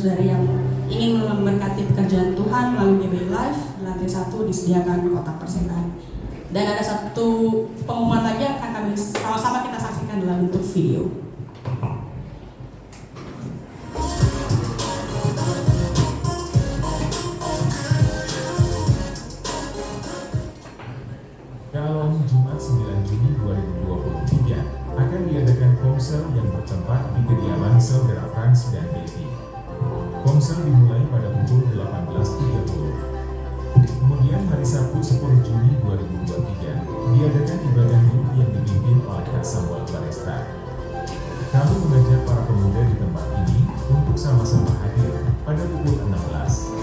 saudara-saudari yang ingin memberkati pekerjaan Tuhan melalui GBI Live, di lantai 1 disediakan kotak persembahan. Dan ada satu pengumuman lagi yang akan kami sama-sama kita saksikan dalam bentuk video. Kalau Jumat 9 Juni 2023 akan diadakan komsel yang bertempat di kediaman saudara Frans dan Devi. Komsel dimulai pada pukul 18.30. Kemudian hari Sabtu 10 Juni 2023 diadakan ibadah minggu yang dipimpin oleh Kak Samuel Baresta. Kami mengajak para pemuda di tempat ini untuk sama-sama hadir pada pukul 16.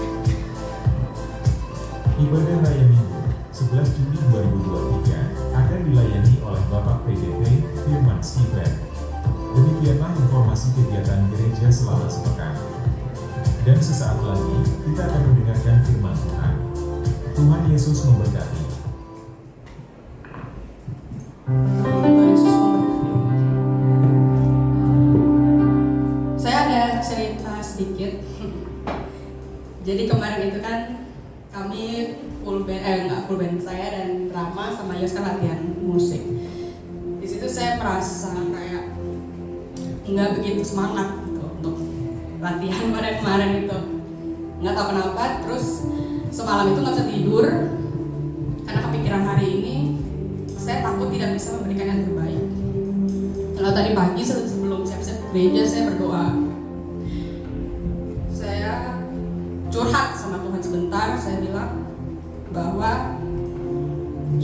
Ibadah Raya Minggu 11 Juni 2023 akan dilayani oleh Bapak PDP Firman Steven. Demikianlah informasi kegiatan gereja selama sepekan. Dan sesaat lagi kita akan mendengarkan firman Tuhan. Tuhan Yesus memberkati. Tuhan Yesus memberkati. Saya ada cerita sedikit. Jadi kemarin itu kan kami full band, saya dan Rama sama Yos kan latihan musik. Di situ saya merasa kayak nggak begitu semangat gitu untuk latihan pada kemarin itu. Nggak tahu kenapa, terus semalam itu nggak bisa tidur karena kepikiran hari ini saya takut tidak bisa memberikan yang terbaik. Kalau tadi pagi sebelum siap-siap gereja saya berdoa. Saya curhat sama Tuhan sebentar, saya bilang bahwa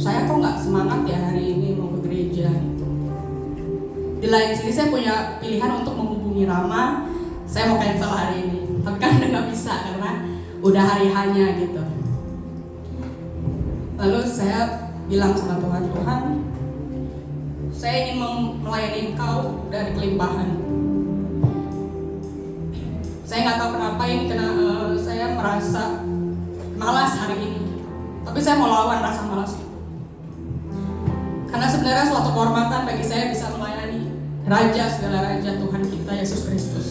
saya kok nggak semangat ya hari ini mau ke gereja gitu. Di lain sisi saya punya pilihan untuk menghubungi Rama, saya mau cancel hari ini, tapi kan udah nggak bisa karena udah hari hanya gitu. Lalu saya bilang sama Tuhan, Tuhan, saya ingin melayani Engkau dari kelimpahan. Saya nggak tahu kenapa ini saya merasa malas hari ini. Tapi saya mau lawan rasa malas itu. Karena sebenarnya suatu kehormatan bagi saya bisa melayani Raja segala Raja, Tuhan kita Yesus Kristus.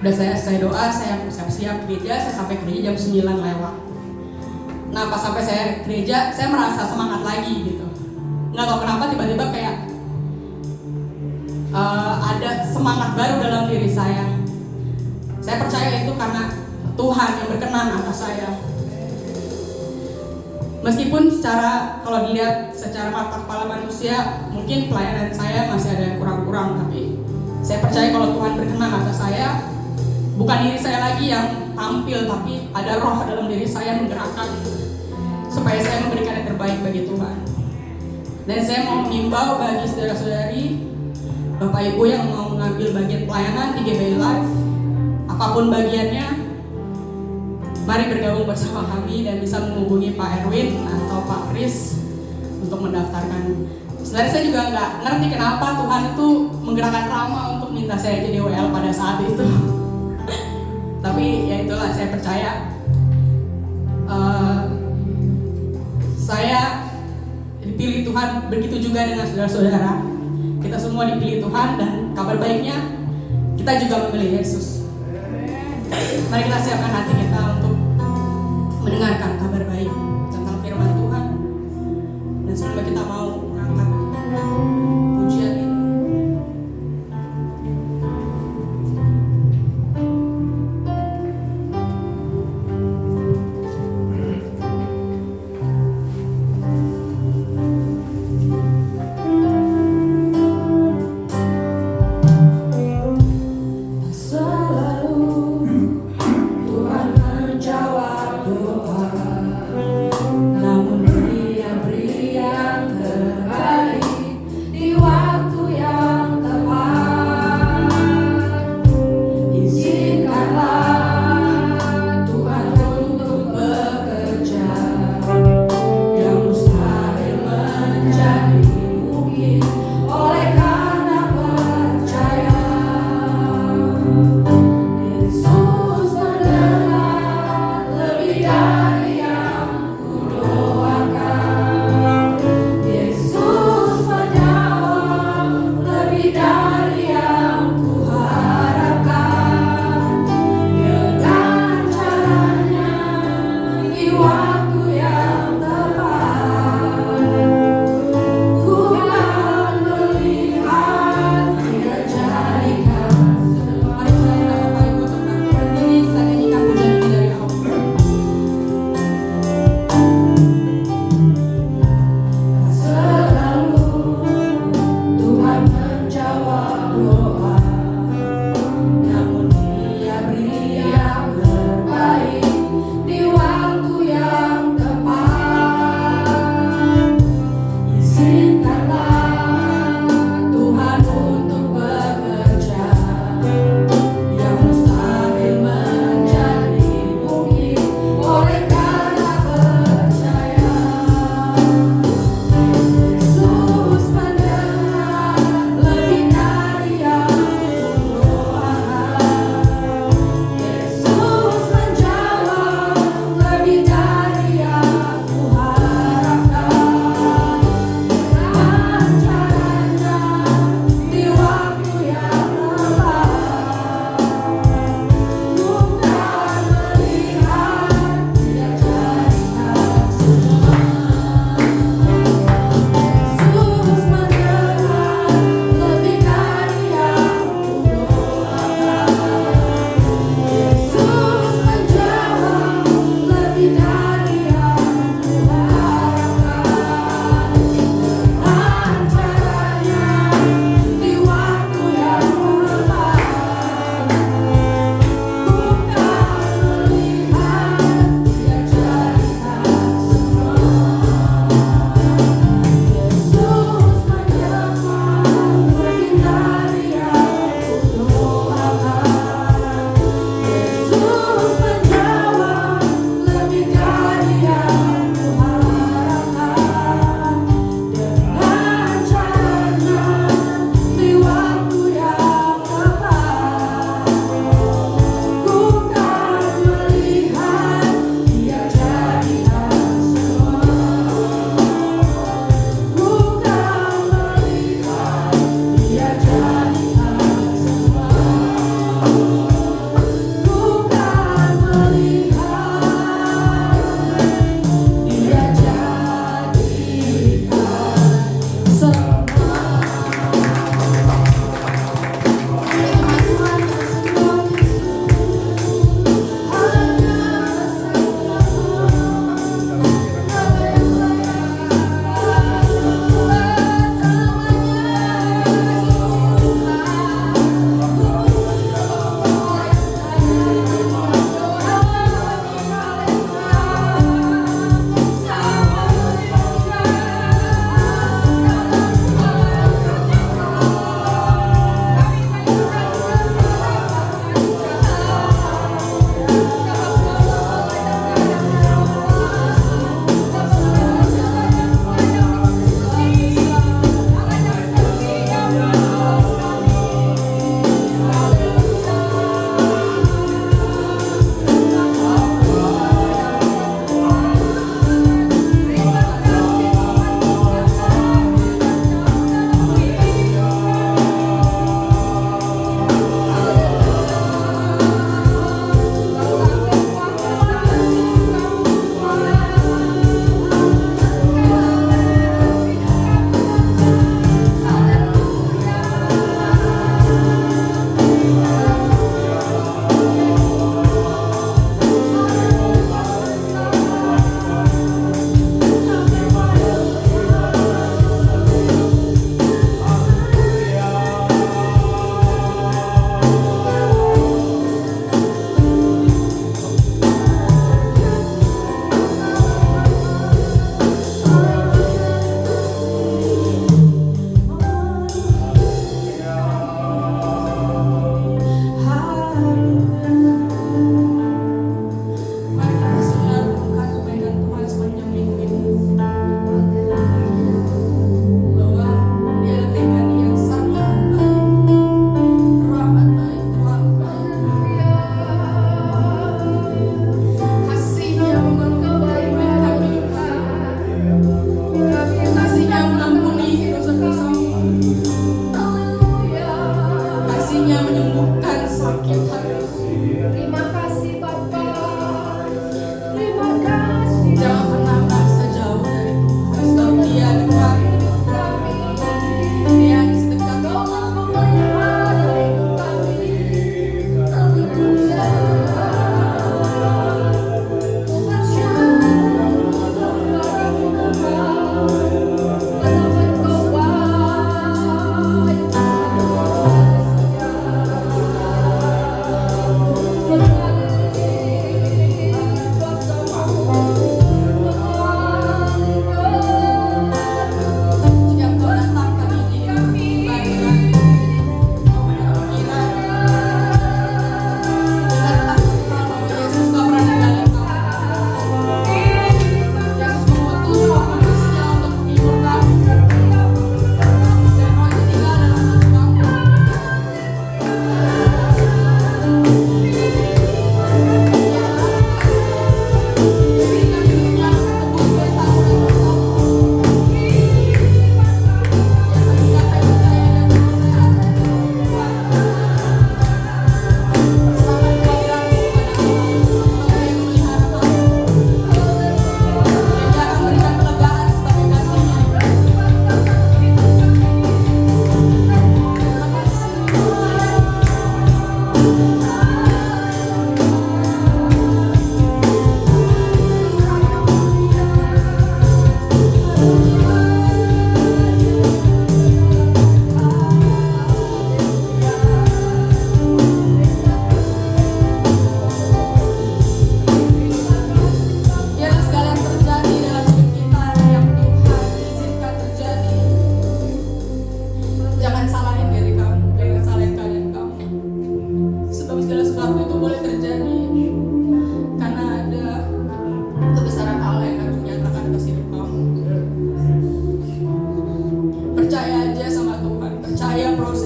Udah saya doa, saya siap-siap gereja, saya sampai gereja jam 9 lewat. Nah pas sampai saya gereja, saya merasa semangat lagi gitu. Nggak tahu kenapa tiba-tiba kayak ada semangat baru dalam diri saya. Saya percaya itu karena Tuhan yang berkenan atas saya. Meskipun kalau dilihat secara mata kepala manusia, mungkin pelayanan saya masih ada yang kurang-kurang, tapi saya percaya kalau Tuhan berkenan atas saya, bukan diri saya lagi yang tampil, tapi ada roh dalam diri saya menggerakkan supaya saya memberikan yang terbaik bagi Tuhan. Dan saya mau mengimbau bagi saudara-saudari, Bapak Ibu yang mau mengambil bagian pelayanan di GBI Live, apapun bagiannya, mari bergabung bersama kami dan bisa menghubungi Pak Erwin atau Pak Kris untuk mendaftarkan. Sebenarnya saya juga nggak ngerti kenapa Tuhan itu menggerakkan Rama untuk minta saya jadi WL pada saat itu. Tapi ya itulah, saya percaya saya dipilih Tuhan, begitu juga dengan saudara-saudara. Kita semua dipilih Tuhan dan kabar baiknya kita juga memilih Yesus. Mari kita siapkan hati kita untuk mendengarkan kabar baik tentang firman Tuhan. Dan sebelum kita mau mengangkat pujian ini, selalu Tuhan menjawab doa.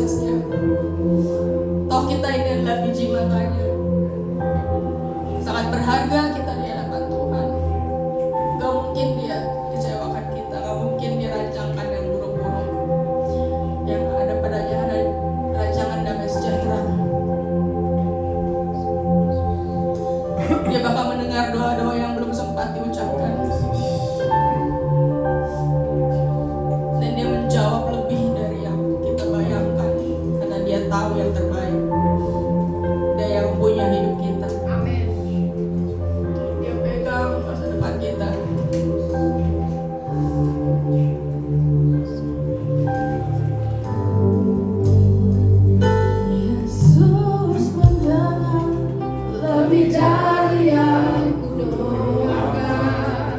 sia-sia. Toh kita ini adalah biji matanya, sangat berharga kita di hadapan Tuhan. Gak mungkin dia kecewakan kita, gak mungkin dia rancangkan yang buruk-buruk. Yang ada padanya ada rancangan damai sejahtera. Dia bakal mendengar doa-doa yang belum sempat diucapkan, dan dia menjawab lebih dari yang kita bayangkan, karena dia tahu yang terbaik. Dia yang punya hidup kita. Amin. Dia pegang masa depan kita. Yesus mendengar lebih dari yang kudoakan.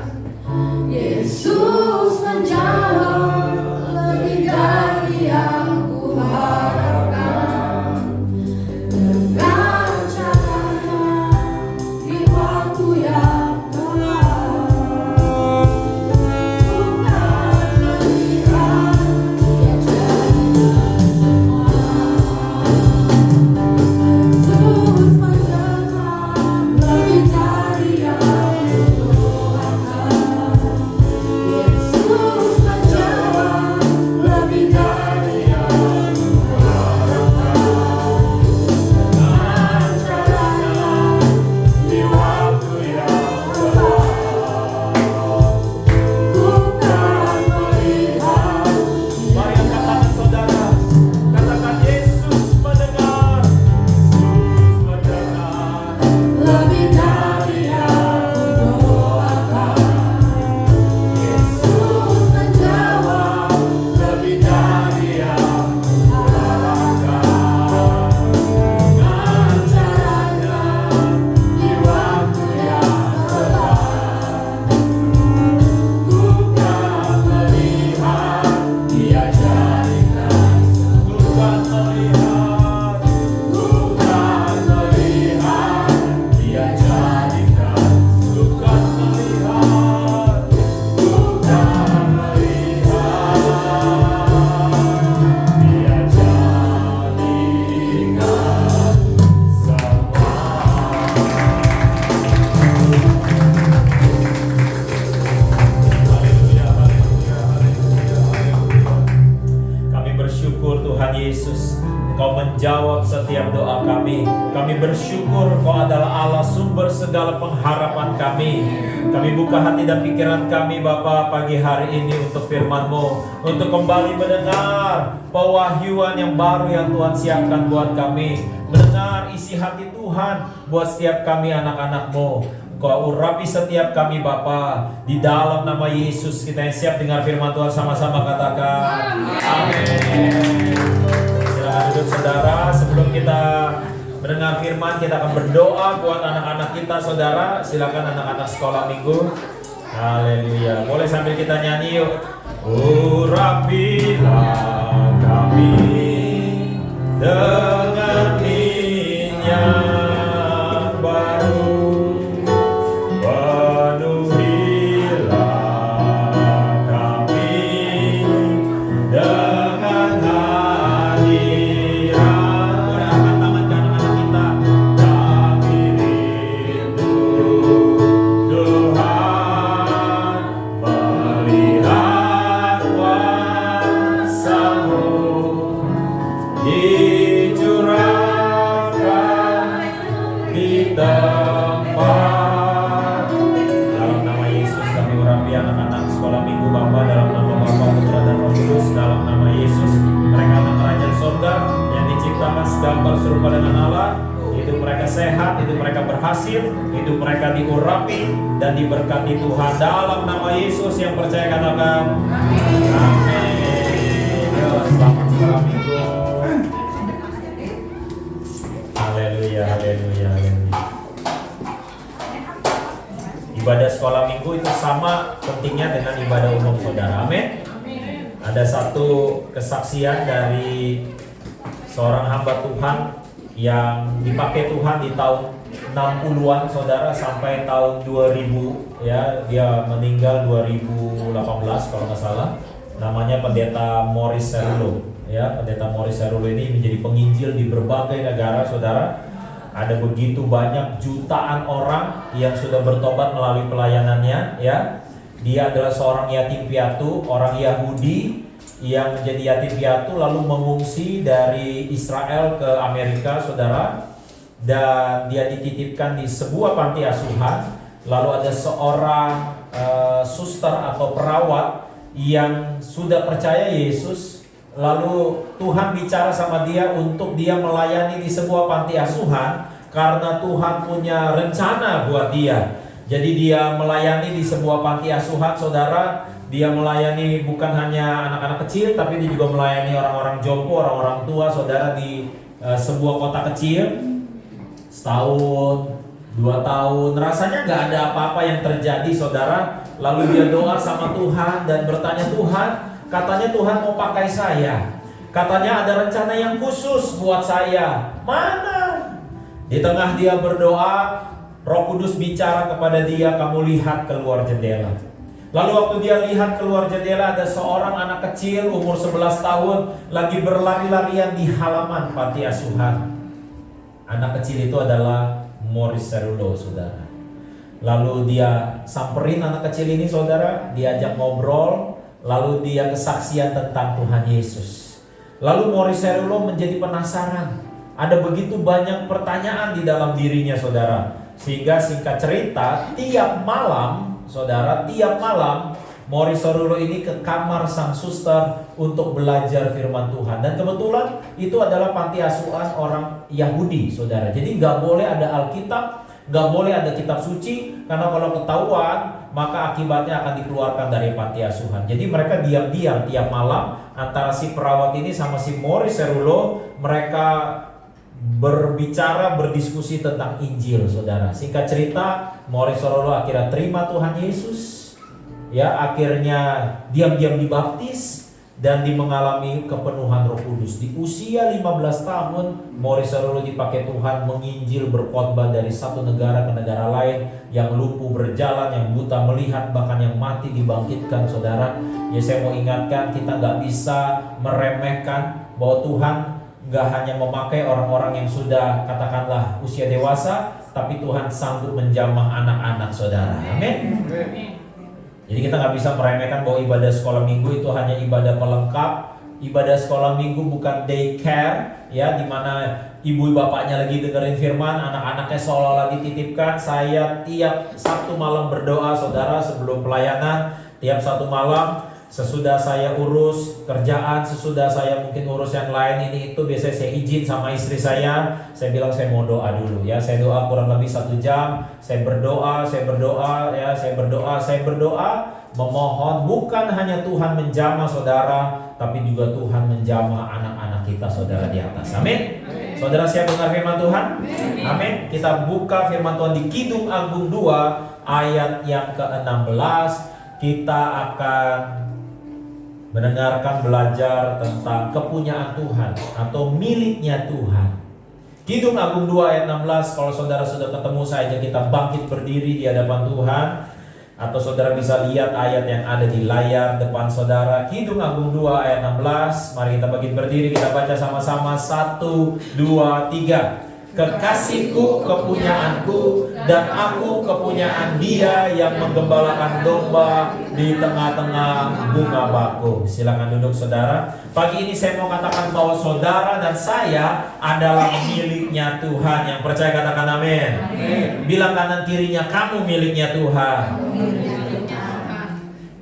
Yesus menjawab lebih dari yang kuharapkan. Dengan caranya di waktu yang tepat, bukan melihat dia jadi Yesus mendengar lebih dari yang kudoakan. Yesus menjawab lebih dari yang kuharapkan. Dengan caranya di waktu yang tepat, bukan melihat. Mari angkat tangan saudara, katakan Yesus mendengar. Lebih dari yang kudoakan. Yesus menjawab lebih dari yang kuharapkan. Dengan caranya di waktu yang tepat, bukan melihat dia jadikan. Bukan melihat, Bukan melihat dia jadikan. Bukan melihat, Bukan melihat dia jadikan semua. Haleluya, haleluya, haleluya, haleluya. Kami bersyukur Tuhan Yesus, Engkau menjawab setiap doa kami. Kami bersyukur Engkau adalah Allah sumber segala pengharapan kami. Kami buka hati dan pikiran kami Bapa pagi hari ini untuk firman-Mu, untuk kembali mendengar pewahyuan yang baru yang Tuhan siapkan buat kami, mendengar isi hati Tuhan buat setiap kami anak-anak-Mu. Kau urapi setiap kami Bapa, di dalam nama Yesus kita yang siap dengar firman Tuhan sama-sama katakan amin. Silakan duduk saudara. Sebelum kita mendengar firman, kita akan berdoa buat anak-anak kita saudara. Silakan anak-anak sekolah minggu. Haleluya. Boleh sambil kita nyanyi yuk. Urapilah kami dengan minyak baru, penuhilah kami dengan hadirat. Boleh angkat tangan ke anak-anak kita. Kami rindu Tuhan, melihat kuasa-Mu dicurahkan di tempat. Dalam nama Yesus kami urapi anak-anak sekolah minggu Bapa, dalam nama Bapa, Putra dan Roh Kudus, dalam nama Yesus. Mereka anak kerajaan surga yang diciptakan segambar serupa dengan Allah. Hidup mereka sehat, hidup mereka berhasil, hidup mereka diurapi dan diberkati Tuhan. Dalam nama Yesus yang percaya katakan amin. Selamat sekolah minggu. Haleluya, haleluya, haleluya. Ibadah sekolah minggu itu sama pentingnya dengan ibadah umum saudara. Amin. Ada satu kesaksian dari seorang hamba Tuhan yang dipakai Tuhan di tahun 60-an saudara sampai tahun 2000 ya. Dia meninggal 2018 kalau nggak salah. Namanya Pendeta Morris Serlo. Ya, Pendeta Morris Serulo ini menjadi penginjil di berbagai negara, saudara. Ada begitu banyak jutaan orang yang sudah bertobat melalui pelayanannya, ya. Dia adalah seorang yatim piatu, orang Yahudi yang menjadi yatim piatu lalu mengungsi dari Israel ke Amerika, saudara. Dan dia dititipkan di sebuah panti asuhan. Lalu ada seorang suster atau perawat yang sudah percaya Yesus. Lalu Tuhan bicara sama dia untuk dia melayani di sebuah panti asuhan karena Tuhan punya rencana buat dia. Jadi dia melayani di sebuah panti asuhan, saudara. Dia melayani bukan hanya anak-anak kecil, tapi dia juga melayani orang-orang jompo, orang-orang tua, saudara, di sebuah kota kecil. Setahun, 2 tahun, rasanya nggak ada apa-apa yang terjadi, saudara. Lalu dia doa sama Tuhan dan bertanya, Tuhan, katanya Tuhan mau pakai saya. Katanya ada rencana yang khusus buat saya. Mana? Di tengah dia berdoa, Roh Kudus bicara kepada dia, kamu lihat keluar jendela. Lalu waktu dia lihat keluar jendela, ada seorang anak kecil umur 11 tahun lagi berlari-larian di halaman panti asuhan. Anak kecil itu adalah Morris Serulo, saudara. Lalu dia samperin anak kecil ini, saudara, diajak ngobrol, lalu dia kesaksian tentang Tuhan Yesus. Lalu Morris Serulo menjadi penasaran. Ada begitu banyak pertanyaan di dalam dirinya, saudara. Sehingga singkat cerita, tiap malam, saudara, tiap malam Morris Serulo ini ke kamar sang suster untuk belajar firman Tuhan. Dan kebetulan itu adalah panti asuhan orang Yahudi, saudara. Jadi nggak boleh ada Alkitab, nggak boleh ada kitab suci, karena kalau ketahuan maka akibatnya akan dikeluarkan dari panti asuhan. Jadi mereka diam-diam tiap malam antara si perawat ini sama si Morris Serulo, mereka berbicara, berdiskusi tentang Injil, saudara. Singkat cerita, Morris Serulo akhirnya terima Tuhan Yesus. Ya, akhirnya diam-diam dibaptis dan mengalami kepenuhan Roh Kudus. Di usia 15 tahun, Morris Serulo dipakai Tuhan menginjil, berkhotbah dari satu negara ke negara lain. Yang lumpuh berjalan, yang buta melihat, bahkan yang mati dibangkitkan, saudara. Ya, saya mau ingatkan, kita nggak bisa meremehkan bahwa Tuhan nggak hanya memakai orang-orang yang sudah katakanlah usia dewasa, tapi Tuhan sanggup menjamah anak-anak, saudara. Amin. Jadi kita nggak bisa meremehkan bahwa ibadah sekolah minggu itu hanya ibadah pelengkap. Ibadah sekolah minggu bukan daycare, ya, dimana ibu bapaknya lagi dengerin firman, anak-anaknya seolah-olah dititipkan. Saya tiap Sabtu malam berdoa, saudara, sebelum pelayanan. Tiap Sabtu malam, sesudah saya urus kerjaan, sesudah saya mungkin urus yang lain ini itu, biasanya saya izin sama istri saya. Saya bilang saya mau doa dulu, ya. Saya doa kurang lebih 1 jam. Saya berdoa, ya. Saya berdoa, memohon bukan hanya Tuhan menjamah, saudara, tapi juga Tuhan menjamah anak-anak kita, saudara, di atas. Amin. Saudara siap dengar firman Tuhan? Amin. Kita buka firman Tuhan di Kidung Agung 2 ayat yang ke-16. Kita akan mendengarkan, belajar tentang kepunyaan Tuhan atau miliknya Tuhan. Kidung Agung 2 ayat 16. Kalau saudara sudah ketemu, saya ajak kita bangkit berdiri di hadapan Tuhan. Atau saudara bisa lihat ayat yang ada di layar depan saudara. Kidung Agung 2 ayat 16. Mari kita bangkit berdiri, kita baca sama-sama. 1, 2, 3. Kekasihku kepunyaanku, dan aku kepunyaan Dia yang menggembalakan domba di tengah-tengah bunga bakung. Silakan duduk, saudara. Pagi ini saya mau katakan bahwa saudara dan saya adalah miliknya Tuhan. Yang percaya katakan amin. Bilang kanan kirinya, kamu miliknya Tuhan.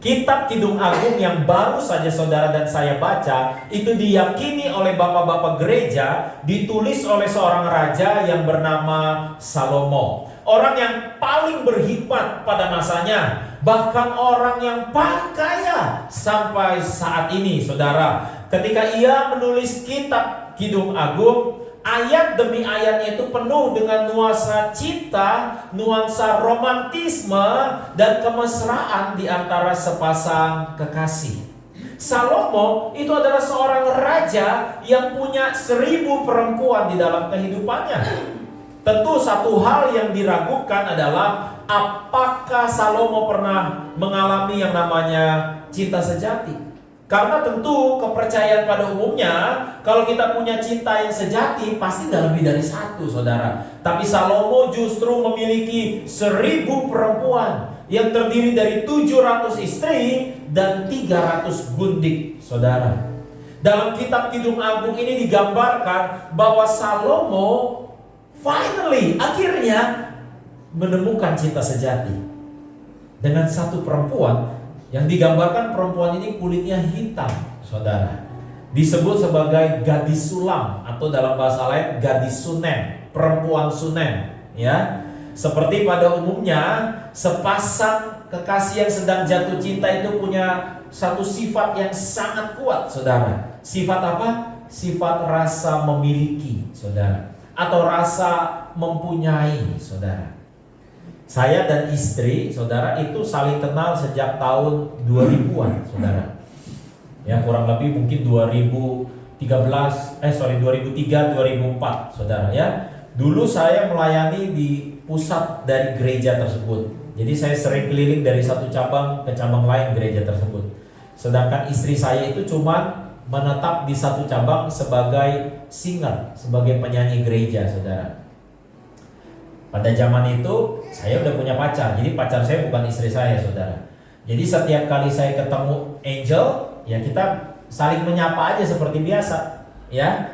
Kitab Kidung Agung yang baru saja saudara dan saya baca, itu diyakini oleh bapak-bapak gereja, ditulis oleh seorang raja yang bernama Salomo. Orang yang paling berhikmat pada masanya, bahkan orang yang paling kaya sampai saat ini, saudara. Ketika ia menulis kitab Kidung Agung, ayat demi ayatnya itu penuh dengan nuansa cinta, nuansa romantisme, dan kemesraan di antara sepasang kekasih. Salomo itu adalah seorang raja yang punya 1000 perempuan di dalam kehidupannya. Tentu satu hal yang diragukan adalah apakah Salomo pernah mengalami yang namanya cinta sejati. Karena tentu kepercayaan pada umumnya, kalau kita punya cinta yang sejati, pasti tidak lebih dari satu, saudara. Tapi Salomo justru memiliki 1000 perempuan yang terdiri dari 700 istri dan 300 gundik, saudara. Dalam kitab Kidung Agung ini digambarkan bahwa Salomo akhirnya menemukan cinta sejati dengan satu perempuan yang digambarkan perempuan ini kulitnya hitam, saudara. Disebut sebagai gadis sulam atau dalam bahasa lain gadis Sunem, perempuan Sunem, ya. Seperti pada umumnya sepasang kekasih yang sedang jatuh cinta itu punya satu sifat yang sangat kuat, saudara. Sifat apa? Sifat rasa memiliki, saudara, atau rasa mempunyai, saudara. Saya dan istri, saudara, itu saling kenal sejak tahun 2000-an, saudara. Ya, kurang lebih mungkin 2003-2004, saudara, ya. Dulu saya melayani di pusat dari gereja tersebut. Jadi saya sering keliling dari satu cabang ke cabang lain gereja tersebut. Sedangkan istri saya itu cuma menetap di satu cabang sebagai singer, sebagai penyanyi gereja, saudara. Pada zaman itu saya udah punya pacar, jadi pacar saya bukan istri saya, saudara. Jadi setiap kali saya ketemu Angel, ya kita saling menyapa aja seperti biasa, ya.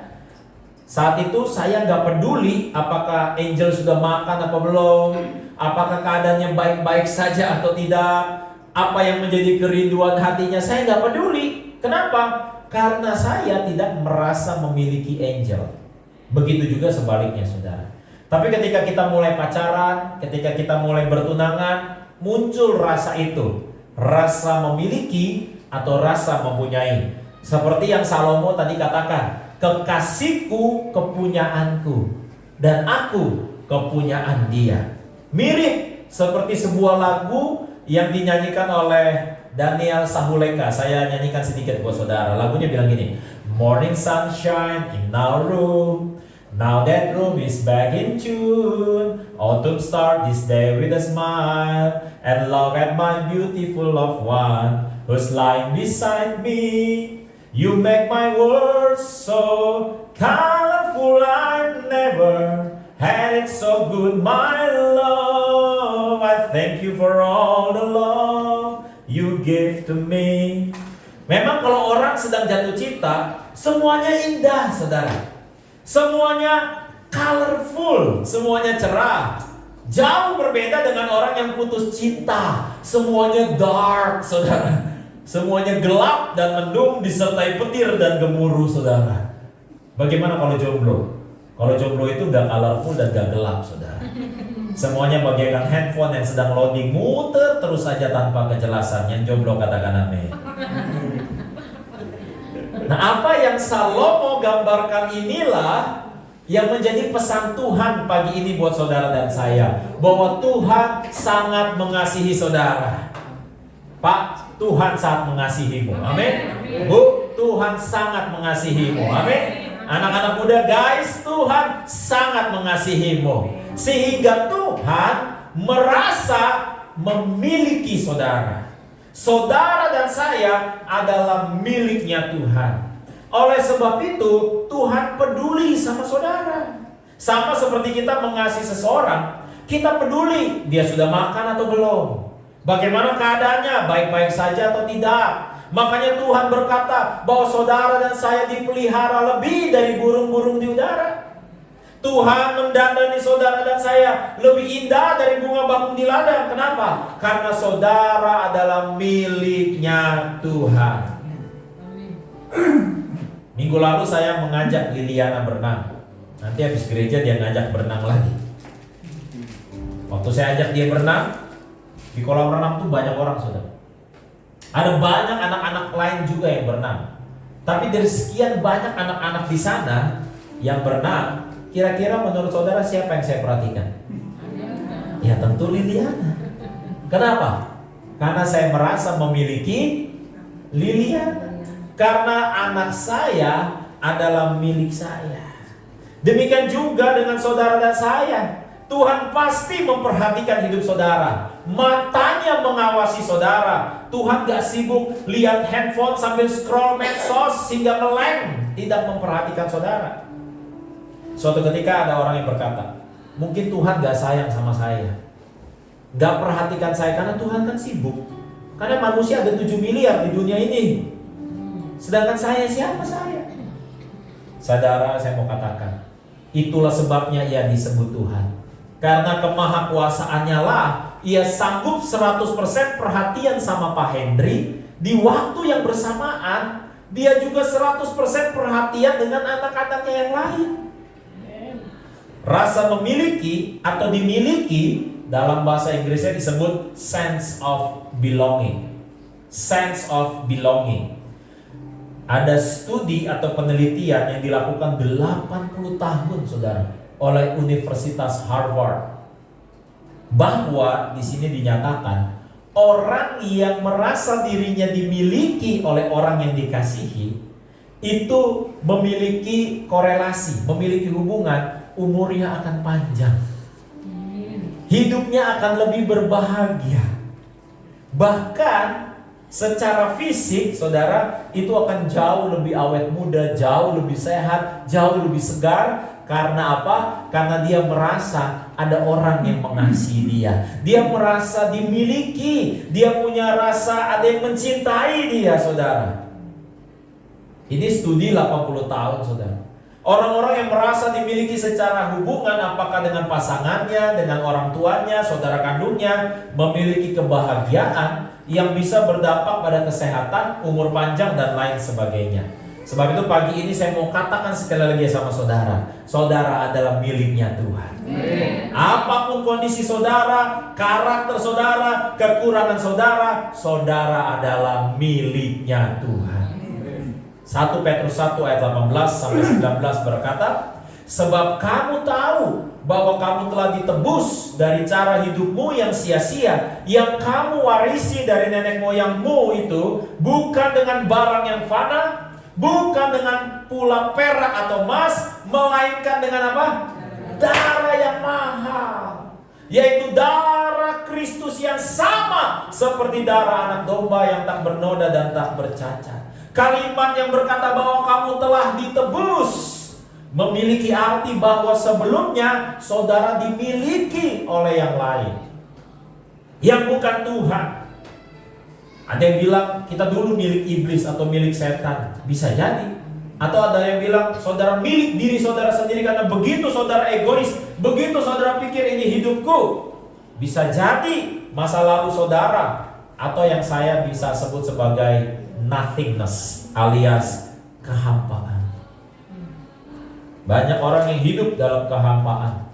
Saat itu saya nggak peduli apakah Angel sudah makan apa belum, apakah keadaannya baik-baik saja atau tidak, apa yang menjadi kerinduan hatinya, saya nggak peduli. Kenapa? Karena saya tidak merasa memiliki Angel. Begitu juga sebaliknya, saudara. Tapi ketika kita mulai pacaran, ketika kita mulai bertunangan, muncul rasa itu, rasa memiliki atau rasa mempunyai. Seperti yang Salomo tadi katakan, kekasihku kepunyaanku dan aku kepunyaan dia. Mirip seperti sebuah lagu yang dinyanyikan oleh Daniel Sahuleka. Saya nyanyikan sedikit buat saudara. Lagunya bilang gini, morning sunshine in our room, now that room is back in tune. Autumn start this day with a smile, and look at my beautiful loved one who's lying beside me. You make my world so colorful, I never had it so good, my love. I thank you for all the love you give to me. Memang kalau orang sedang jatuh cinta, semuanya indah, saudara. Semuanya colorful, semuanya cerah. Jauh berbeda dengan orang yang putus cinta. Semuanya dark, saudara. Semuanya gelap dan mendung disertai petir dan gemuruh, saudara. Bagaimana kalau jomblo? Kalau jomblo itu gak colorful dan gak gelap, saudara. Semuanya bagaikan handphone yang sedang loading, muter terus saja tanpa kejelasan. Yang jomblo katakan amin. Nah, apa yang Salomo gambarkan inilah yang menjadi pesan Tuhan pagi ini buat saudara dan saya, bahwa Tuhan sangat mengasihi saudara. Pak, Tuhan sangat mengasihimu. Amin. Bu, Tuhan sangat mengasihimu. Amin. Anak-anak muda, guys, Tuhan sangat mengasihimu. Sehingga Tuhan merasa memiliki saudara. Saudara dan saya adalah miliknya Tuhan. Oleh sebab itu, Tuhan peduli sama saudara. Sama seperti kita mengasihi seseorang, kita peduli dia sudah makan atau belum, bagaimana keadaannya, baik-baik saja atau tidak. Makanya Tuhan berkata bahwa saudara dan saya dipelihara lebih dari burung-burung di udara. Tuhan mendandani saudara dan saya lebih indah dari bunga bakung di ladang. Kenapa? Karena saudara adalah miliknya Tuhan. Minggu lalu saya mengajak Liliana berenang. Nanti habis gereja dia ngajak berenang lagi. Waktu saya ajak dia berenang, di kolam renang tuh banyak orang, saudara. Ada banyak anak-anak lain juga yang berenang. Tapi dari sekian banyak anak-anak di sana yang berenang, kira-kira menurut saudara siapa yang saya perhatikan? Ya tentu Liliana. Kenapa? Karena saya merasa memiliki Liliana. Karena anak saya adalah milik saya. Demikian juga dengan saudara dan saya. Tuhan pasti memperhatikan hidup saudara. matanya mengawasi saudara. Tuhan gak sibuk lihat handphone sambil scroll medsos sehingga meleng, tidak memperhatikan saudara. Suatu ketika ada orang yang berkata, mungkin Tuhan gak sayang sama saya, gak perhatikan saya karena Tuhan kan sibuk. Karena manusia ada 7 miliar di dunia ini, sedangkan saya, siapa saya? Saudara, saya mau katakan, itulah sebabnya ia disebut Tuhan. Karena kemahakuasaannya lah ia sanggup 100% perhatian sama Pak Hendri. Di waktu yang bersamaan dia juga 100% perhatian dengan anak-anaknya yang lain. Rasa memiliki atau dimiliki dalam bahasa Inggrisnya disebut sense of belonging. Sense of belonging. Ada studi atau penelitian yang dilakukan 80 tahun, saudara, oleh Universitas Harvard, bahwa di sini dinyatakan orang yang merasa dirinya dimiliki oleh orang yang dikasihi itu memiliki korelasi, memiliki hubungan, umurnya akan panjang, hidupnya akan lebih berbahagia. Bahkan secara fisik, saudara, itu akan jauh lebih awet muda, jauh lebih sehat, jauh lebih segar. Karena apa? Karena dia merasa ada orang yang mengasihi dia. Dia merasa dimiliki. Dia punya rasa ada yang mencintai dia, saudara. Ini studi 80 tahun, saudara. Orang-orang yang merasa dimiliki secara hubungan, apakah dengan pasangannya, dengan orang tuanya, saudara kandungnya, memiliki kebahagiaan yang bisa berdampak pada kesehatan, umur panjang, dan lain sebagainya. Sebab itu pagi ini saya mau katakan sekali lagi sama saudara, saudara adalah miliknya Tuhan. Apapun kondisi saudara, karakter saudara, kekurangan saudara, saudara adalah miliknya Tuhan. 1 Petrus 1 ayat 18 sampai 19 berkata, sebab kamu tahu bahwa kamu telah ditebus dari cara hidupmu yang sia-sia, yang kamu warisi dari nenek moyangmu itu, bukan dengan barang yang fana, bukan dengan pula perak atau emas, melainkan dengan apa? Darah yang mahal, yaitu darah Kristus yang sama seperti darah anak domba yang tak bernoda dan tak bercacat. Kalimat yang berkata bahwa kamu telah ditebus memiliki arti bahwa sebelumnya saudara dimiliki oleh yang lain, yang bukan Tuhan. Ada yang bilang kita dulu milik iblis atau milik setan, bisa jadi. Atau ada yang bilang saudara milik diri saudara sendiri karena begitu saudara egois, begitu saudara pikir ini hidupku. Bisa jadi masa lalu saudara, atau yang saya bisa sebut sebagai nothingness alias kehampaan. Banyak orang yang hidup dalam kehampaan.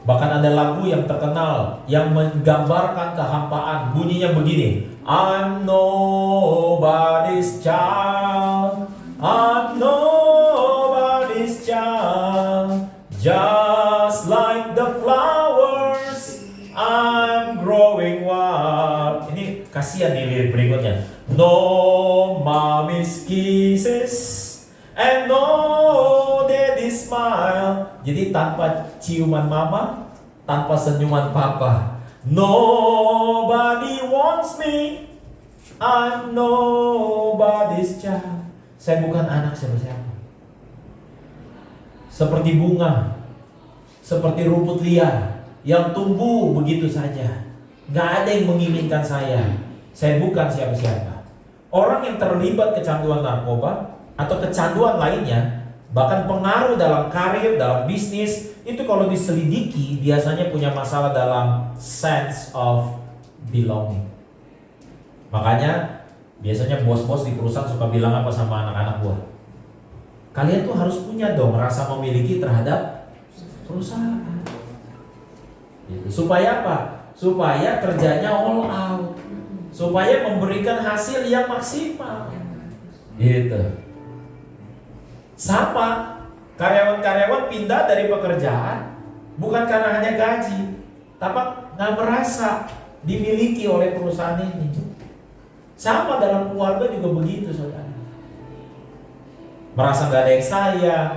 Bahkan ada lagu yang terkenal yang menggambarkan kehampaan. Bunyinya begini, I'm nobody's child, I'm nobody's child, just like the flowers, I'm growing wild. Ini kasihan nih lirik berikutnya. No mommy's kisses and no daddy's smile. Jadi tanpa ciuman mama, tanpa senyuman papa. Nobody wants me, I'm nobody's child. Saya bukan anak siapa-siapa. Seperti bunga, seperti rumput liar yang tumbuh begitu saja. Gak ada yang menginginkan saya. Saya bukan siapa-siapa. Orang yang terlibat kecanduan narkoba atau kecanduan lainnya, bahkan pengaruh dalam karir, dalam bisnis, itu kalau diselidiki biasanya punya masalah dalam sense of belonging. Makanya biasanya bos-bos di perusahaan suka bilang apa sama anak-anak buah, kalian tuh harus punya dong rasa memiliki terhadap perusahaan. Gitu. Supaya apa? Supaya kerjanya all out, supaya memberikan hasil yang maksimal. Gitu. Sama, karyawan-karyawan pindah dari pekerjaan bukan karena hanya gaji, tapi nggak merasa dimiliki oleh perusahaan ini. Sama dalam keluarga juga begitu, saudara. Merasa nggak ada yang sayang,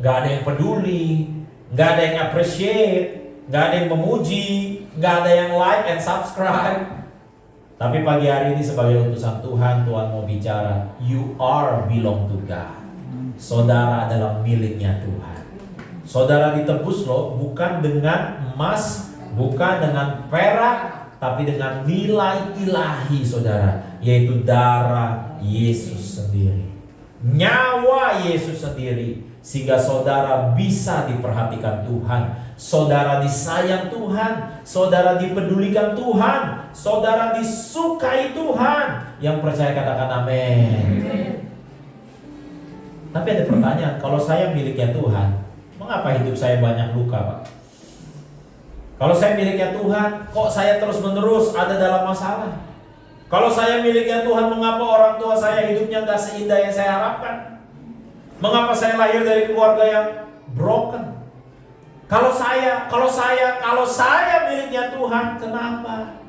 nggak ada yang peduli, nggak ada yang appreciate, nggak ada yang memuji, nggak ada yang like and subscribe. Tapi pagi hari ini sebagai utusan Tuhan, Tuhan mau bicara, you are belong to God. Saudara adalah miliknya Tuhan. Saudara ditebus loh, bukan dengan emas, bukan dengan perak, tapi dengan nilai ilahi saudara, yaitu darah Yesus sendiri, nyawa Yesus sendiri, sehingga saudara bisa diperhatikan Tuhan, saudara disayang Tuhan, saudara dipedulikan Tuhan, saudara disukai Tuhan. Yang percaya katakan amin. Tapi ada pertanyaan, kalau saya miliknya Tuhan, mengapa hidup saya banyak luka, Pak? Kalau saya miliknya Tuhan, kok saya terus-menerus ada dalam masalah? Kalau saya miliknya Tuhan, mengapa orang tua saya hidupnya gak seindah yang saya harapkan? Mengapa saya lahir dari keluarga yang broken? Kalau saya miliknya Tuhan, kenapa?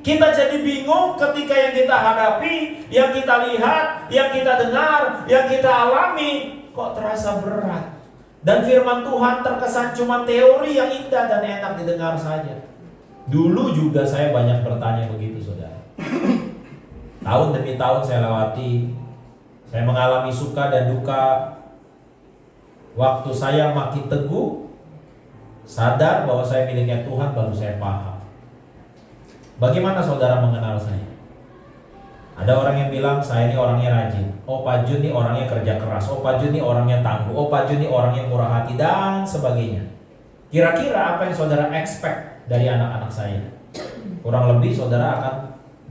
Kita jadi bingung ketika yang kita hadapi, yang kita lihat, yang kita dengar, yang kita alami, kok terasa berat. Dan firman Tuhan terkesan cuma teori yang indah dan enak didengar saja. Dulu juga saya banyak bertanya begitu, saudara. Tahun demi tahun saya lewati, saya mengalami suka dan duka. Waktu saya makin teguh, sadar bahwa saya miliknya Tuhan, baru saya paham. Bagaimana saudara mengenal saya? Ada orang yang bilang saya ini orangnya rajin. Oh, Pak Jun ini orangnya kerja keras. Oh, Pak Jun ini orangnya tangguh. Oh, Pak Jun ini orangnya murah hati dan sebagainya. Kira-kira apa yang saudara expect dari anak-anak saya? Kurang lebih saudara akan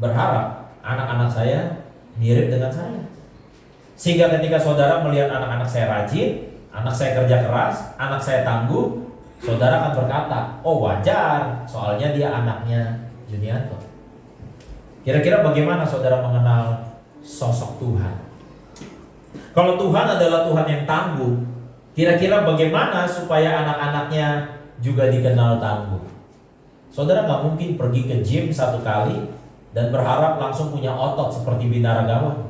berharap anak-anak saya mirip dengan saya. Sehingga ketika saudara melihat anak-anak saya rajin, anak saya kerja keras, anak saya tangguh, saudara akan berkata, oh wajar, soalnya dia anaknya Junianto. Kira-kira bagaimana saudara mengenal sosok Tuhan? Kalau Tuhan adalah Tuhan yang tangguh, kira-kira bagaimana supaya anak-anaknya juga dikenal tangguh? Saudara gak mungkin pergi ke gym satu kali dan berharap langsung punya otot seperti binaragawan.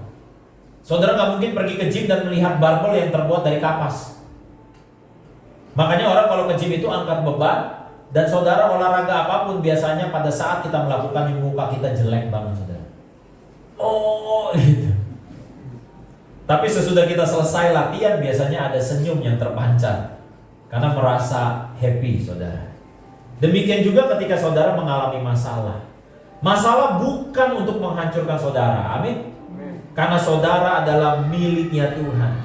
Saudara gak mungkin pergi ke gym dan melihat barbel yang terbuat dari kapas. Makanya orang kalau ke gym itu angkat beban. Dan saudara olahraga apapun biasanya pada saat kita melakukan muka kita jelek banget, saudara. Oh, gitu. Tapi sesudah kita selesai latihan biasanya ada senyum yang terpancar karena merasa happy, saudara. Demikian juga ketika saudara mengalami masalah. Masalah bukan untuk menghancurkan saudara, amin. Karena saudara adalah miliknya Tuhan.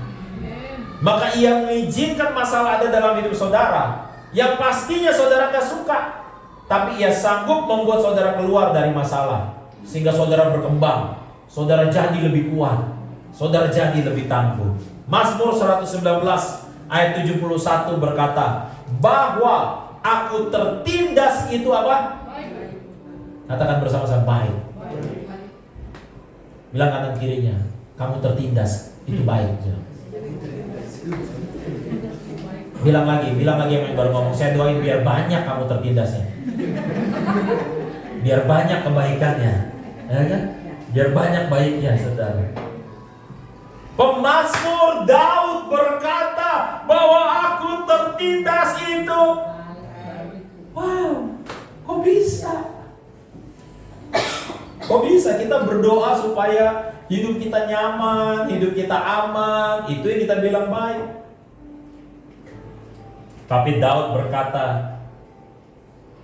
Maka Ia mengizinkan masalah ada dalam hidup saudara yang pastinya saudara gak suka, tapi Ia sanggup membuat saudara keluar dari masalah, sehingga saudara berkembang, saudara jadi lebih kuat, saudara jadi lebih tangguh. Mazmur 119 ayat 71 berkata, bahwa aku tertindas itu apa? Katakan bersama-sama, baik. Bilang kanan kirinya, kamu tertindas itu baik. Bilang lagi yang baru ngomong, saya doain biar banyak kamu tertindasnya, biar banyak kebaikannya, ya kan? Biar banyak baiknya, saudara. Pemazmur Daud berkata bahwa aku tertindas itu. Wow, kok bisa? Kok bisa kita berdoa supaya hidup kita nyaman, hidup kita aman, itu yang kita bilang baik. Tapi Daud berkata,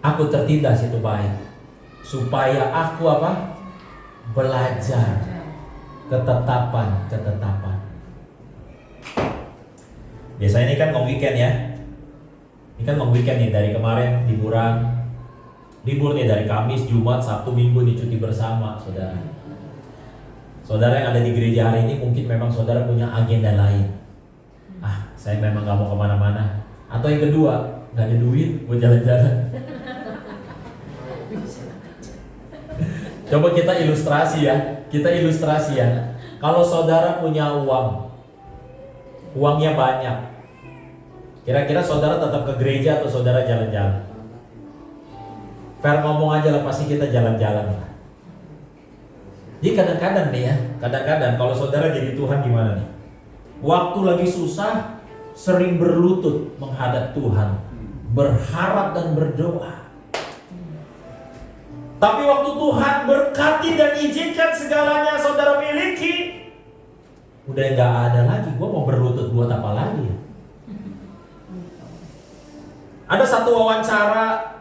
aku tertindas itu baik, supaya aku apa? Belajar ketetapan. Biasanya ini kan long weekend ya. Ini kan long weekend nih, dari kemarin liburan. Libur nih dari Kamis, Jumat, Sabtu, Minggu nih cuti bersama, saudara. Saudara yang ada di gereja hari ini mungkin memang saudara punya agenda lain. Saya memang gak mau kemana-mana. Atau yang kedua, gak ada duit buat jalan-jalan. Coba kita ilustrasi ya. Kalau saudara punya uang, uangnya banyak, kira-kira saudara tetap ke gereja atau saudara jalan-jalan? Fair ngomong aja lah, pasti kita jalan-jalan lah. Jadi kadang-kadang nih ya, kalau saudara jadi Tuhan gimana nih? Waktu lagi susah, sering berlutut menghadap Tuhan, berharap dan berdoa. Tapi waktu Tuhan berkati dan izinkan segalanya saudara miliki, udah nggak ada lagi. Gue mau berlutut buat apa lagi ya? Ada satu wawancara,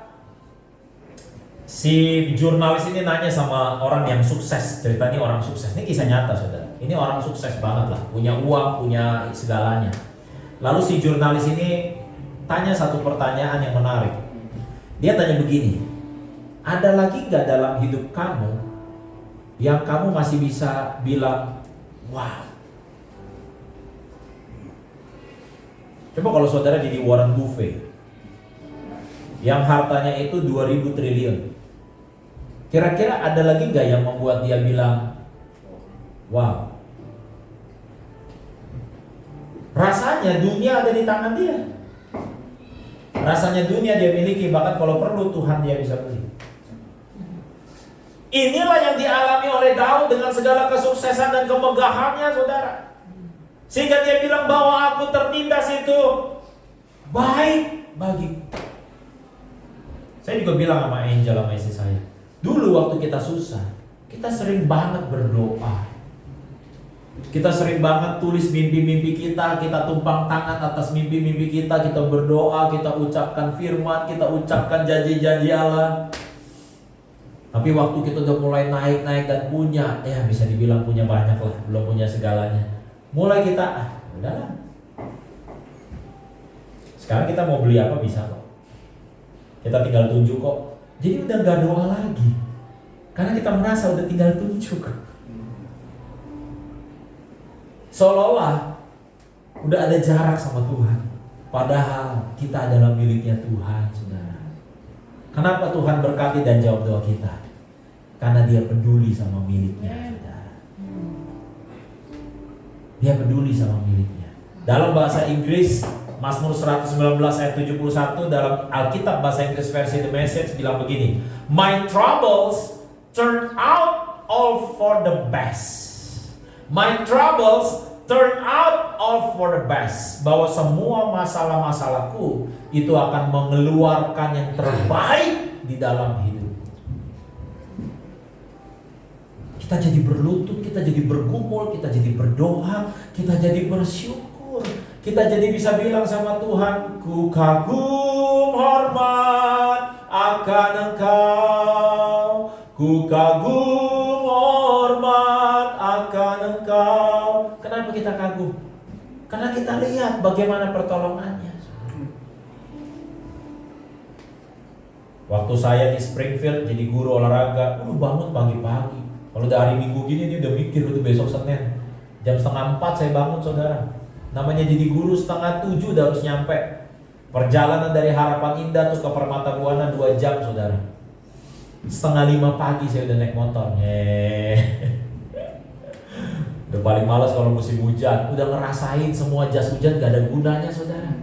si jurnalis ini nanya sama orang yang sukses. Ceritanya orang sukses, ini kisah nyata saudara. Ini orang sukses banget lah, punya uang, punya segalanya. Lalu si jurnalis ini tanya satu pertanyaan yang menarik. Dia tanya begini, ada lagi nggak dalam hidup kamu yang kamu masih bisa bilang, wow? Coba kalau saudara jadi Warren Buffett, yang hartanya itu 2000 triliun. Kira-kira ada lagi nggak yang membuat dia bilang, wow? Rasanya dunia ada di tangan dia. Rasanya dunia dia miliki, bahkan kalau perlu Tuhan dia bisa beli. Inilah yang dialami oleh Daud dengan segala kesuksesan dan kemegahannya saudara. Sehingga dia bilang bahwa aku tertindas itu baik bagiku. Saya juga bilang sama Angel, sama istri saya, dulu waktu kita susah, kita sering banget berdoa. Kita sering banget tulis mimpi-mimpi kita tumpang tangan atas mimpi-mimpi kita berdoa, kita ucapkan firman, kita ucapkan janji-janji Allah. Tapi waktu kita udah mulai naik dan punya, ya bisa dibilang punya banyak lah, belum punya segalanya. Mulai kita, udahlah. Sekarang kita mau beli apa bisa kok. Kita tinggal tunjuk kok. Jadi udah gak doa lagi. Karena kita merasa udah tinggal tunjuk. Seolah-olah udah ada jarak sama Tuhan. Padahal kita adalah miliknya Tuhan, saudara. Kenapa Tuhan berkati dan jawab doa kita? Karena dia peduli sama miliknya, saudara. Dia peduli sama miliknya. Dalam bahasa Inggris, Mazmur 119 ayat 71 dalam Alkitab bahasa Inggris versi The Message bilang begini, my troubles turn out all for the best. My troubles turn out all for the best. Bahwa semua masalah-masalahku itu akan mengeluarkan yang terbaik di dalam hidup. Kita jadi berlutut, kita jadi bergumul, kita jadi berdoa, kita jadi bersyukur. Kita jadi bisa bilang sama Tuhan, ku kagum hormat akan Engkau. Ku kagum hormat akan Engkau. Kenapa kita kagum? Karena kita lihat bagaimana pertolongannya. Waktu saya di Springfield jadi guru olahraga, bangun pagi-pagi. Kalau dari minggu gini dia udah mikir udah besok Senin. Jam 3:30 saya bangun saudara. Namanya jadi guru 6:30 udah harus nyampe. Perjalanan dari Harapan Indah tuh ke Permata Buana 2 jam saudara. 4:30 pagi saya udah naik motor. Udah paling malas kalau musim hujan. Udah ngerasain semua jas hujan gak ada gunanya saudara.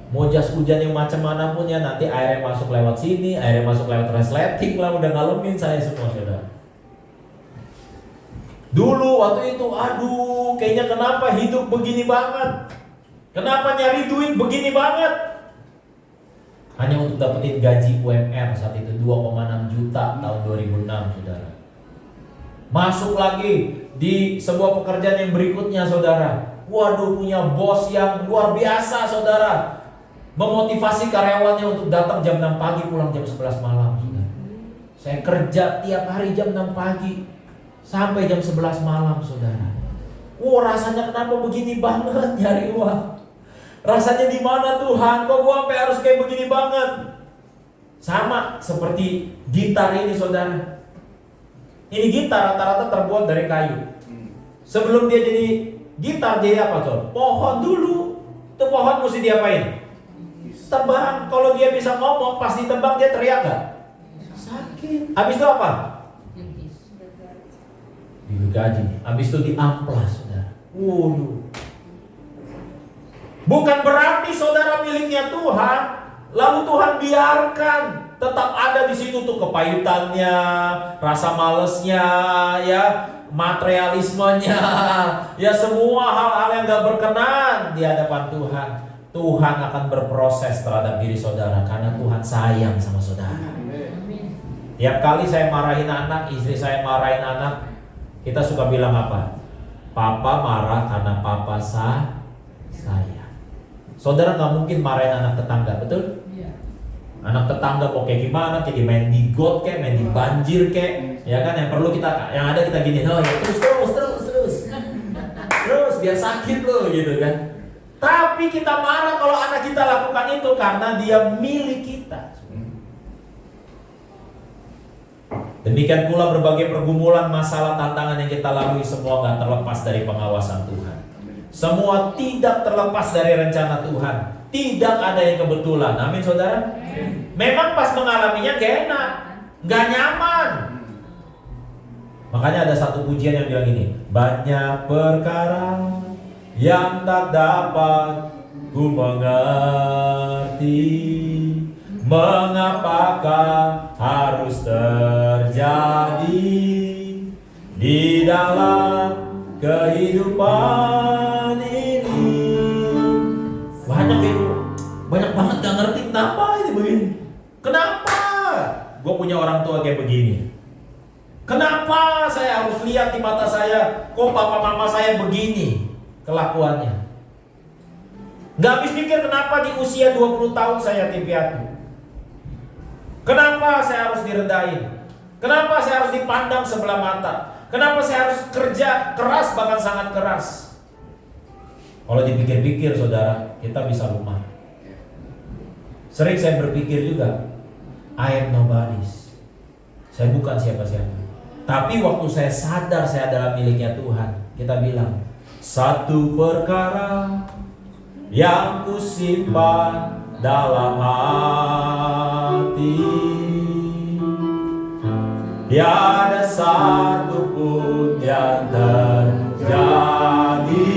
Mau jas hujan yang macam mana pun ya, nanti airnya masuk lewat sini, airnya masuk lewat resleting lah, udah ngalamin saya semua saudara. Dulu waktu itu, aduh kayaknya kenapa hidup begini banget. Kenapa nyari duit begini banget. Hanya untuk dapetin gaji UMR saat itu 2,6 juta tahun 2006 saudara. Masuk lagi di sebuah pekerjaan yang berikutnya saudara. Waduh punya bos yang luar biasa saudara. Memotivasi karyawannya untuk datang jam 6 pagi pulang jam 11 malam saudara. Saya kerja tiap hari jam 6 pagi sampai jam 11 malam saudara. Rasanya kenapa begini banget nyari uang. Rasanya di mana Tuhan? Kok gua sampai harus kayak begini banget? Sama seperti gitar ini saudara. Ini gitar rata-rata terbuat dari kayu. Sebelum dia jadi gitar dia apa tuh? Pohon dulu. Itu pohon mesti diapain? Tebang. Kalau dia bisa ngomong pasti tebang, dia teriak gak? Sakit. Habis itu apa? Digaji. Habis itu diamplas saudara. Waduh. Bukan berarti saudara miliknya Tuhan, lalu Tuhan biarkan tetap ada di situ tuh kepahitannya, rasa malesnya, ya, materialismenya, ya semua hal-hal yang gak berkenan di hadapan Tuhan. Tuhan akan berproses terhadap diri saudara karena Tuhan sayang sama saudara. Tiap kali saya marahin anak, istri saya marahin anak, kita suka bilang apa? Papa marah karena papa saya. Saudara nggak mungkin marahin anak tetangga, betul? Iya. Anak tetangga mau kayak gimana, kayak main di got kayak, main di banjir kayak, ya kan? Yang perlu yang ada kita gini, oh ya terus biar sakit loh gitu kan. Tapi kita marah kalau anak kita lakukan itu karena dia milik kita. Demikian pula berbagai pergumulan, masalah, tantangan yang kita lalui semua gak terlepas dari pengawasan Tuhan. Semua tidak terlepas dari rencana Tuhan. Tidak ada yang kebetulan. Amin saudara. Memang pas mengalaminya gak enak, gak nyaman. Makanya ada satu pujian yang bilang gini, banyak perkara yang tak dapat ku mengerti, mengapakah harus terjadi di dalam kehidupan ini. Banyak banget gak ngerti kenapa ini begini. Kenapa gue punya orang tua kayak begini? Kenapa saya harus lihat di mata saya, kok papa mama saya begini kelakuannya? Gak habis pikir kenapa di usia 20 tahun saya yatim piatu. Kenapa saya harus direndahin? Kenapa saya harus dipandang sebelah mata? Kenapa saya harus kerja keras, bahkan sangat keras? Kalau dipikir-pikir saudara, kita bisa lumah. Sering saya berpikir juga, I am nobody. Saya bukan siapa-siapa. Tapi waktu saya sadar saya adalah miliknya Tuhan, kita bilang, satu perkara yang kusimpan dalam hati, tiada satu pun yang terjadi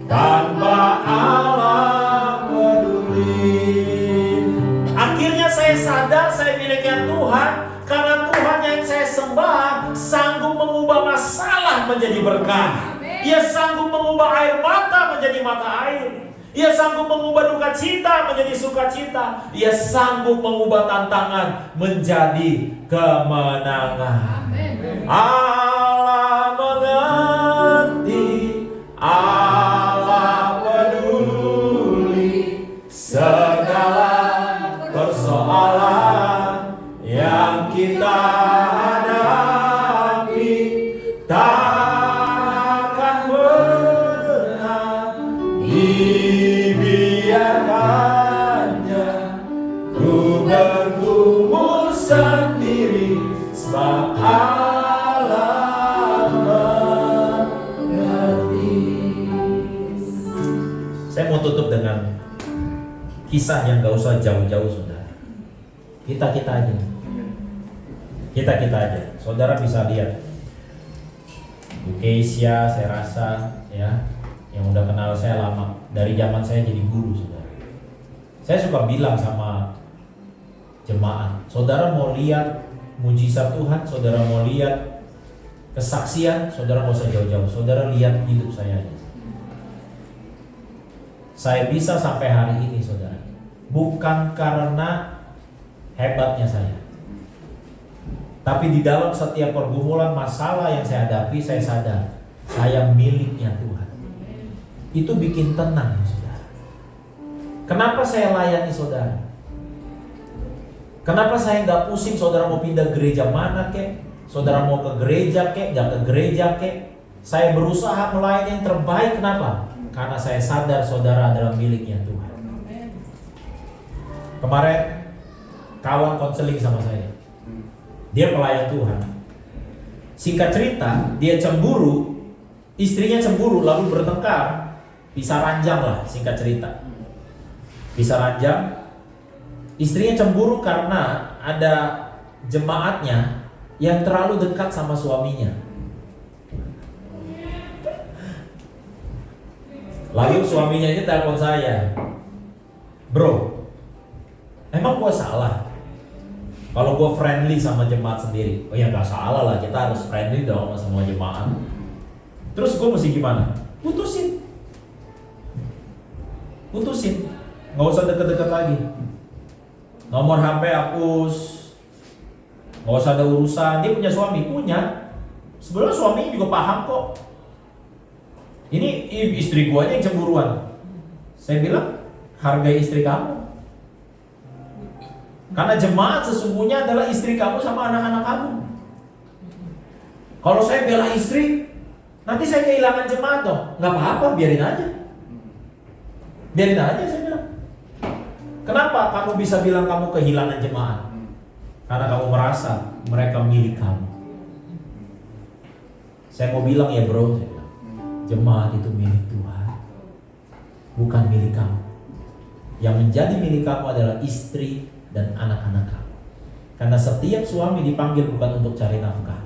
tanpa Allah peduli. Akhirnya saya sadar saya miliknya Tuhan, karena Tuhan yang saya sembah sanggup mengubah masalah menjadi berkah. Ia sanggup mengubah air mata menjadi mata air. Ia sanggup mengubah duka cita menjadi sukacita. Ia sanggup mengubah tantangan menjadi kemenangan. Allah mengerti, Allah peduli segala persoalan yang kita hadapi. Takkan pernah dibiarkannya ku bergumul sendiri, sebab Allah mengerti. Saya mau tutup dengan kisah yang gak usah jauh-jauh saudara. Kita-kita aja. Kita-kita aja. Saudara bisa lihat Bu Keisha, saya rasa ya, yang udah kenal saya lama, dari zaman saya jadi guru saudara. Saya suka bilang sama jemaat, saudara mau lihat mujizat Tuhan, saudara mau lihat kesaksian, saudara gak usah jauh-jauh, saudara lihat hidup saya aja. Saya bisa sampai hari ini saudara, bukan karena hebatnya saya, tapi di dalam setiap pergumulan masalah yang saya hadapi, saya sadar saya miliknya Tuhan. Itu bikin tenang saudara. Kenapa saya layani saudara? Kenapa saya nggak pusing saudara mau pindah gereja mana kek, saudara mau ke gereja kek, nggak ke gereja kek? Saya berusaha melayani yang terbaik. Kenapa? Karena saya sadar saudara adalah miliknya Tuhan. Kemarin kawan konseling sama saya, dia pelayan Tuhan. Singkat cerita, dia cemburu, istrinya cemburu lalu bertengkar, pisah ranjang lah singkat cerita. Pisah ranjang, istrinya cemburu karena ada jemaatnya yang terlalu dekat sama suaminya. Lalu suaminya ini telepon saya, bro, emang gue salah kalau gue friendly sama jemaat sendiri? Oh ya gak salah lah, kita harus friendly dong sama semua jemaat. Terus gue mesti gimana? Putusin, gak usah deket-deket lagi. Nomor HP hapus. Nggak usah ada urusan. Dia punya suami, punya. Sebenarnya suaminya juga paham kok. Ini istri gua aja yang cemburuan. Saya bilang, hargai istri kamu. Karena jemaat sesungguhnya adalah istri kamu sama anak-anak kamu. Kalau saya bela istri, nanti saya kehilangan jemaat dong. Nggak apa-apa, biarin aja. Biarin aja, saya bilang. Kenapa kamu bisa bilang kamu kehilangan jemaat? Karena kamu merasa mereka milik kamu. Saya mau bilang ya bro, saya bilang, jemaat itu milik Tuhan, bukan milik kamu. Yang menjadi milik kamu adalah istri dan anak-anak kamu. Karena setiap suami dipanggil bukan untuk cari nafkah.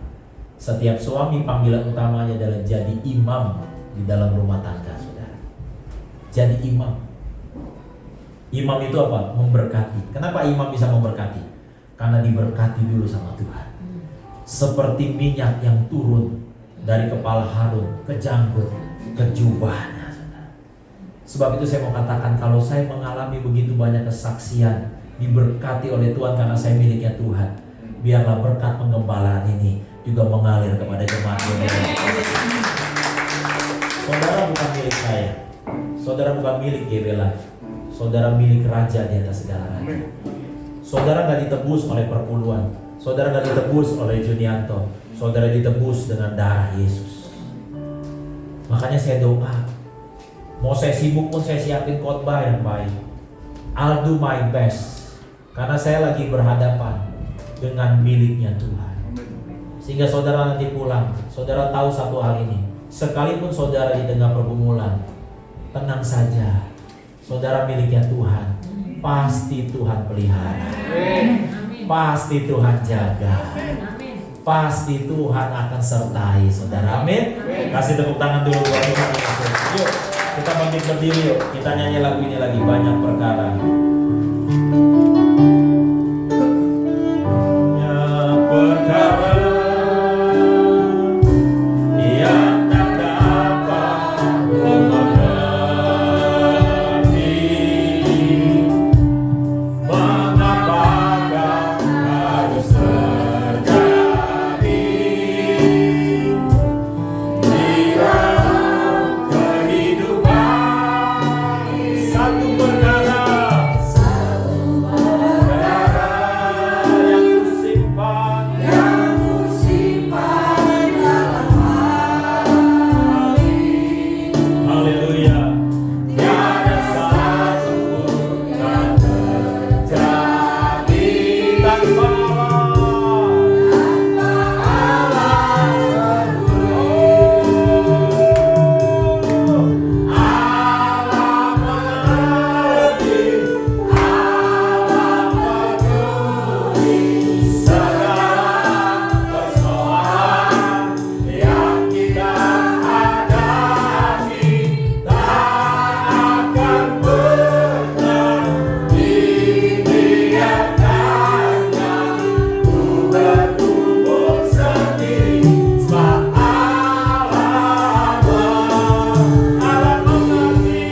Setiap suami panggilan utamanya adalah jadi imam di dalam rumah tangga, saudara. Jadi imam. Imam itu apa? Memberkati. Kenapa imam bisa memberkati? Karena diberkati dulu sama Tuhan. Seperti minyak yang turun dari kepala Harun ke janggut, ke jubahnya, saudara. Sebab itu saya mau katakan, kalau saya mengalami begitu banyak kesaksian, diberkati oleh Tuhan karena saya miliknya Tuhan, biarlah berkat penggembalaan ini juga mengalir kepada jemaat ini. Saudara bukan milik saya, saudara bukan milik Gebela, saudara milik Raja di atas segala raja. Saudara gak ditebus oleh perpuluhan, saudara gak ditebus oleh Junianto, saudara ditebus dengan darah Yesus. Makanya saya doa, mau saya sibuk pun saya siapin khotbah yang baik. I'll do my best, karena saya lagi berhadapan dengan miliknya Tuhan. Sehingga saudara nanti pulang, saudara tahu satu hal ini, sekalipun saudara di tengah pergumulan, tenang saja, saudara miliknya Tuhan. Pasti Tuhan pelihara, pasti Tuhan jaga, pasti Tuhan akan sertai saudara. Amin. Kasih tepuk tangan dulu buat Tuhan Yesus. Yuk kita bangkit berdiri, yuk kita nyanyi lagu ini lagi, banyak perkara. Banyak perkara yang tak dapat ku mengerti. Mengapakah harus terjadi di dalam kehidupan? Satu perkara yang kusimpan dalam hati. Haleluya. Tiada satu pun tak terjadi tanpa Allah. Allah mengerti, Allah peduli segala persoalan yang kita hadapi. Tak akan pernah dibiarkannya ku bertumbuh sendiri. Sebab Allah mengerti, Allah peduli.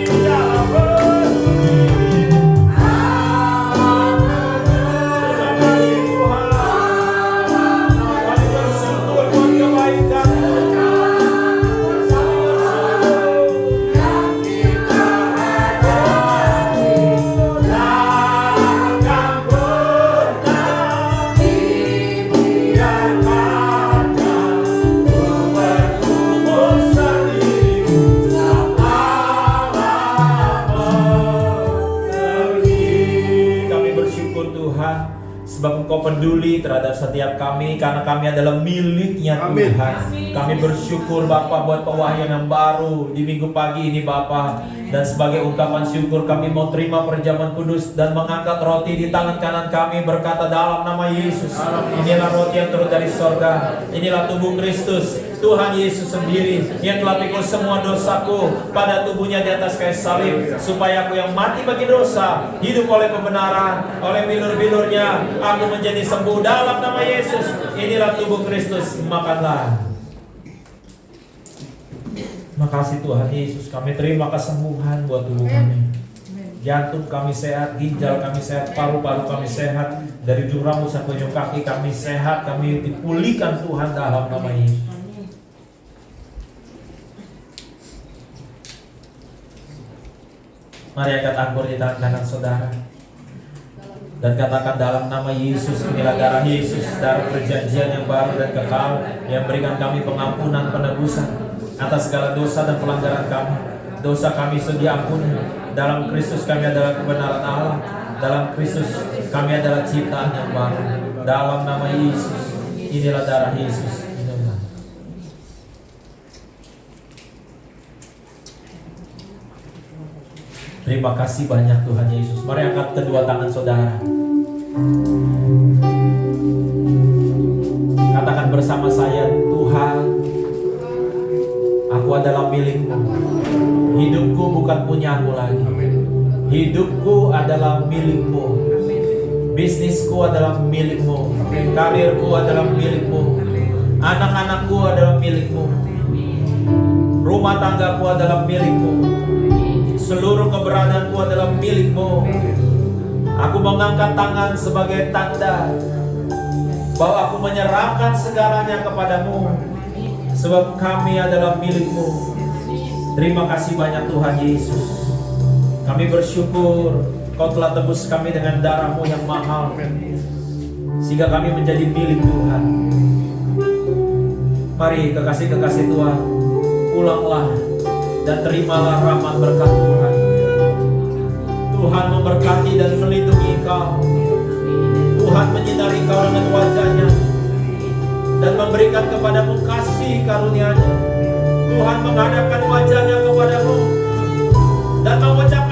Terima kasih Tuhan. Kami bersyukur buat kebaikan-Mu. Kami bersyukur Tuhan, sebab Engkau peduli terhadap setiap kami, karena kami adalah miliknya Tuhan. Kami bersyukur Bapa buat pewahyuan yang baru di minggu pagi ini Bapa. Dan sebagai ungkapan syukur kami mau terima perjamuan kudus dan mengangkat roti di tangan kanan kami berkata dalam nama Yesus, inilah roti yang turun dari sorga, inilah tubuh Kristus, Tuhan Yesus sendiri yang telah pikul semua dosaku pada tubuhnya di atas kayu salib, supaya aku yang mati bagi dosa hidup oleh pembenaran, oleh bilur-bilurnya aku menjadi sembuh dalam nama Yesus. Inilah tubuh Kristus, makanlah. Makasih Tuhan Yesus, kami terima kesembuhan buat tubuh kami. Jantung kami sehat, ginjal kami sehat, paru-paru kami sehat, dari ujung rambut sampai ujung kaki kami sehat, kami dipulihkan Tuhan dalam nama Yesus. Mari angkat anggur di tangan kanan saudara dan katakan dalam nama Yesus, inilah darah Yesus, darah perjanjian yang baru dan kekal yang berikan kami pengampunan, penebusan atas segala dosa dan pelanggaran kami. Dosa kami sudah diampuni. Dalam Kristus kami adalah kebenaran Allah. Dalam Kristus kami adalah ciptaan yang baru. Dalam nama Yesus, inilah darah Yesus. Terima kasih banyak Tuhan Yesus. Mari angkat kedua tangan saudara. Katakan bersama saya, Tuhan, aku adalah milik-Mu. Hidupku bukan punya aku lagi. Hidupku adalah milik-Mu. Bisnisku adalah milik-Mu. Karirku adalah milik-Mu. Anak-anakku adalah milik-Mu. Rumah tanggaku adalah milik-Mu. Seluruh keberadaanku adalah milik-Mu. Aku mengangkat tangan sebagai tanda bahwa aku menyerahkan segalanya kepadamu, sebab kami adalah milik-Mu. Terima kasih banyak Tuhan Yesus. Kami bersyukur Kau telah tebus kami dengan darah-Mu yang mahal, sehingga kami menjadi milik Tuhan. Mari kekasih-kekasih Tuhan, pulanglah dan terimalah rahmat berkat Tuhan. Tuhan memberkati dan melindungi kau. Tuhan menyinari kau dengan wajah-Nya dan memberikan kepadamu kasih karunia-Nya. Tuhan menghadapkan wajah-Nya kepadamu dan mengucapkan